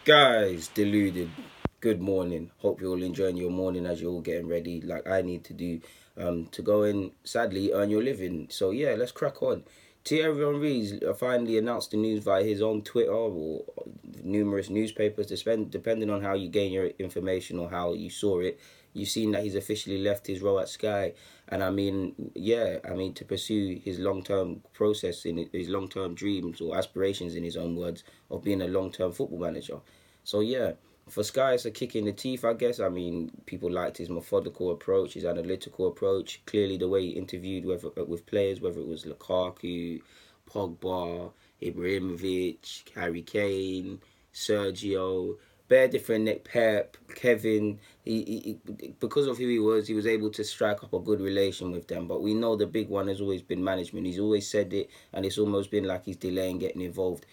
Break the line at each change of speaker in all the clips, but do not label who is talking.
Guys, deluded. Good morning. Hope you're all enjoying your morning as you're all getting ready, like I need to do, to go and sadly earn your living. So yeah, let's crack on. Thierry Henry finally announced the news via his own Twitter or numerous newspapers. Depending on how you gain your information or how you saw it, you've seen that he's officially left his role at Sky. And to pursue his long-term process in his long-term dreams or aspirations, in his own words, of being a long-term football manager. So yeah, for Sky, it's a kick in the teeth, I guess. I mean, people liked his methodical approach, his analytical approach. Clearly, the way he interviewed with players, whether it was Lukaku, Pogba, Ibrahimovic, Harry Kane, Sergio, bare different Nick Pep, Kevin. Because of who he was able to strike up a good relation with them. But we know the big one has always been management. He's always said it, and it's almost been like he's delaying getting involved.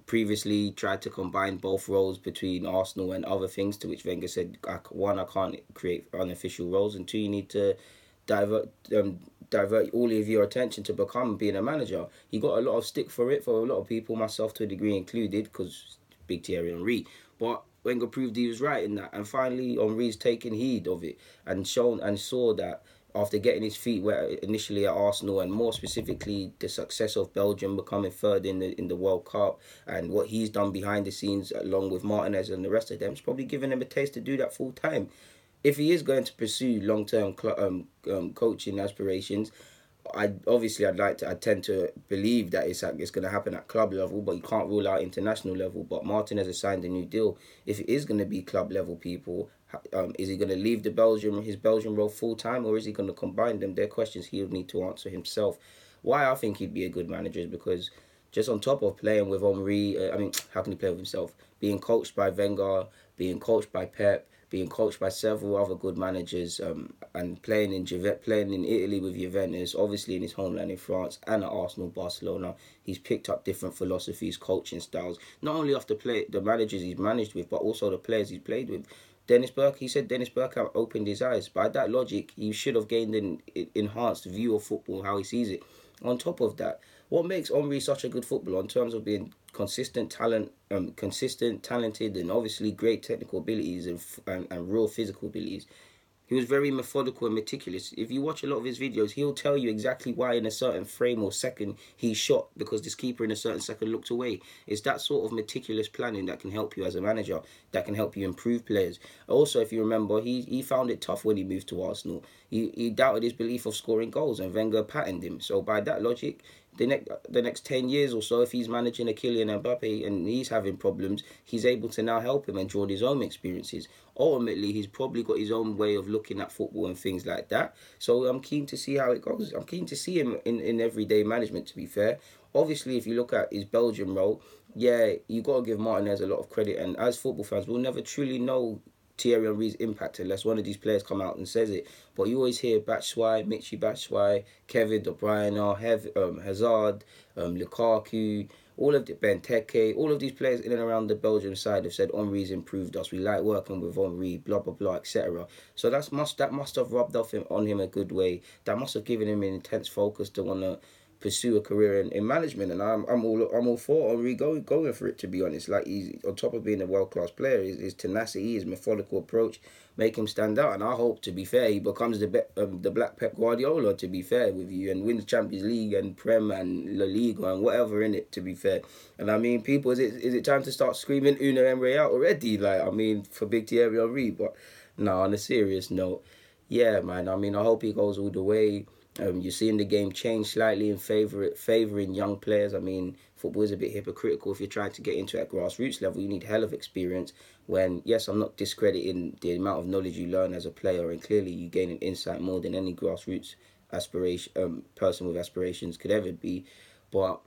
Previously tried to combine both roles between Arsenal and other things, to which Wenger said, one, I can't create unofficial roles, and two, you need to divert all of your attention to being a manager. He got a lot of stick for it, for a lot of people, myself to a degree included, because big Thierry Henry. But Wenger proved he was right in that, and finally Henry's taken heed of it and saw that after getting his feet wet initially at Arsenal, and more specifically the success of Belgium becoming third in the World Cup, and what he's done behind the scenes along with Martinez and the rest of them, it's probably given him a taste to do that full time. If he is going to pursue long-term coaching aspirations, I tend to believe that it's going to happen at club level, but you can't rule out international level. But Martinez has signed a new deal. If it is going to be club level people, is he going to leave his Belgian role full time, or is he going to combine them? They're questions he'll need to answer himself. Why I think he'd be a good manager is because just on top of playing with Henry, how can he play with himself? Being coached by Wenger, being coached by Pep, being coached by several other good managers, and playing in Italy with Juventus, obviously in his homeland in France, and at Arsenal, Barcelona. He's picked up different philosophies, coaching styles, not only off the managers he's managed with, but also the players he's played with. He said Dennis Bergkamp opened his eyes. By that logic, he should have gained an enhanced view of football, how he sees it. On top of that, what makes Henry such a good footballer in terms of being consistent, talented, and obviously great technical abilities and real physical abilities? He was very methodical and meticulous. If you watch a lot of his videos, he'll tell you exactly why in a certain frame or second he shot, because this keeper in a certain second looked away. It's that sort of meticulous planning that can help you as a manager, that can help you improve players. Also, if you remember, he found it tough when he moved to Arsenal. He doubted his belief of scoring goals, and Wenger patterned him. So by that logic, the next 10 years or so, if he's managing a Kylian Mbappe and he's having problems, he's able to now help him and draw on his own experiences. Ultimately, he's probably got his own way of looking at football and things like that. So I'm keen to see how it goes. I'm keen to see him in everyday management, to be fair. Obviously, if you look at his Belgian role, yeah, you got to give Martinez a lot of credit. And as football fans, we'll never truly know Thierry Henry's impact unless one of these players come out and says it. But you always hear Batshuayi, Michy Batshuayi, Kevin De Bruyne, Hazard, Lukaku, all of the Benteke, all of these players in and around the Belgian side have said Henry's improved us. We like working with Henry, blah blah blah, etc. So that must have rubbed off on him a good way. That must have given him an intense focus to want to pursue a career in management, and I'm all for Henry going for it, to be honest. Like, he's on top of being a world class player, his tenacity, his methodical approach make him stand out, and I hope, to be fair, he becomes the Black Pep Guardiola, to be fair with you, and wins Champions League and Prem and La Liga and whatever in it, to be fair. And I mean, people, is it time to start screaming Una Emery out already? Like, I mean, for big Thierry Henry. But no, on a serious note, yeah, man, I mean, I hope he goes all the way. You're seeing the game change slightly in favouring young players. I mean, football is a bit hypocritical. If you're trying to get into it at grassroots level, you need hell of experience. When, yes, I'm not discrediting the amount of knowledge you learn as a player, and clearly you gain an insight more than any grassroots person with aspirations could ever be. But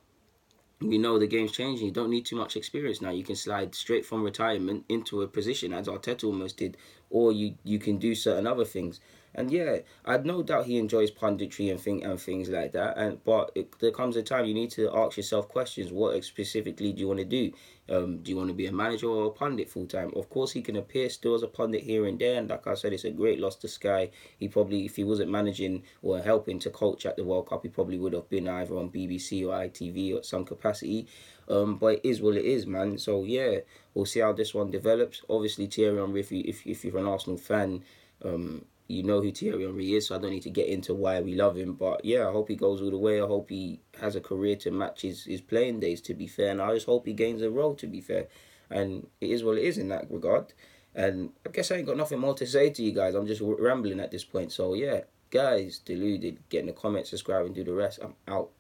we know the game's changing. You don't need too much experience now. You can slide straight from retirement into a position, as Arteta almost did, or you can do certain other things. And yeah, I'd no doubt he enjoys punditry and things like that. But there comes a time you need to ask yourself questions. What specifically do you want to do? Do you want to be a manager or a pundit full time? Of course, he can appear still as a pundit here and there. And like I said, it's a great loss to Sky. He probably, if he wasn't managing or helping to coach at the World Cup, he probably would have been either on BBC or ITV or some capacity. But it is what it is, man. So yeah, we'll see how this one develops. Obviously, Thierry Henry, if you're an Arsenal fan, you know who Thierry Henry is, so I don't need to get into why we love him. But yeah, I hope he goes all the way. I hope he has a career to match his playing days, to be fair. And I just hope he gains a role, to be fair. And it is what it is in that regard. And I guess I ain't got nothing more to say to you guys. I'm just rambling at this point. So yeah, guys, deluded. Get in the comments, subscribe, and do the rest. I'm out.